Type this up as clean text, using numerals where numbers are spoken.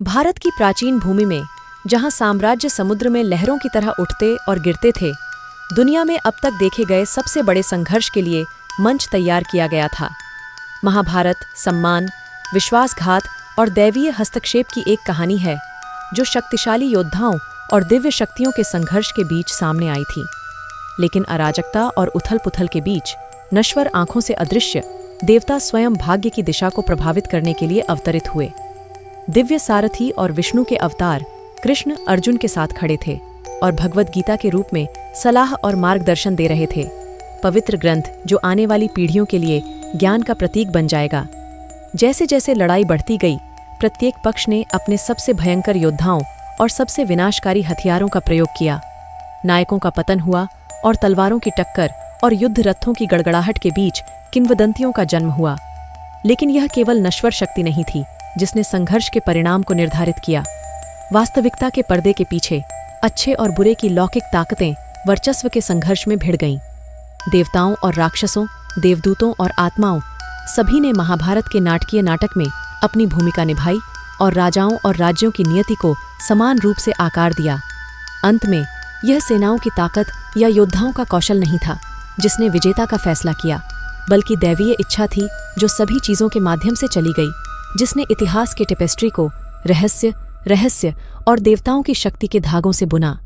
भारत की प्राचीन भूमि में, जहां साम्राज्य समुद्र में लहरों की तरह उठते और गिरते थे, दुनिया में अब तक देखे गए सबसे बड़े संघर्ष के लिए मंच तैयार किया गया था। महाभारत सम्मान, विश्वासघात और दैवीय हस्तक्षेप की एक कहानी है जो शक्तिशाली योद्धाओं और दिव्य शक्तियों के संघर्ष के बीच सामने आई थी। लेकिन अराजकता और उथल-पुथल के बीच नश्वर आंखों से अदृश्य देवता स्वयं भाग्य की दिशा को प्रभावित करने के लिए अवतरित हुए। दिव्य सारथी और विष्णु के अवतार कृष्ण अर्जुन के साथ खड़े थे और भगवद गीता के रूप में सलाह और मार्गदर्शन दे रहे थे, पवित्र ग्रंथ जो आने वाली पीढ़ियों के लिए ज्ञान का प्रतीक बन जाएगा। जैसे जैसे लड़ाई बढ़ती गई, प्रत्येक पक्ष ने अपने सबसे भयंकर योद्धाओं और सबसे विनाशकारी हथियारों का प्रयोग किया। नायकों का पतन हुआ और तलवारों की टक्कर और युद्ध रथों की गड़गड़ाहट के बीच किंवदंतियों का जन्म हुआ। लेकिन यह केवल नश्वर शक्ति नहीं थी जिसने संघर्ष के परिणाम को निर्धारित किया। वास्तविकता के पर्दे के पीछे अच्छे और बुरे की लौकिक ताकतें वर्चस्व के संघर्ष में भिड़ गईं। देवताओं और राक्षसों, देवदूतों और आत्माओं, सभी ने महाभारत के नाटकीय नाटक में अपनी भूमिका निभाई और राजाओं और राज्यों की नियति को समान रूप से आकार दिया। अंत में यह सेनाओं की ताकत या योद्धाओं का कौशल नहीं था जिसने विजेता का फैसला किया, बल्कि दैवीय इच्छा थी जो सभी चीजों के माध्यम से चली गई, जिसने इतिहास के टेपेस्ट्री को रहस्य और देवताओं की शक्ति के धागों से बुना।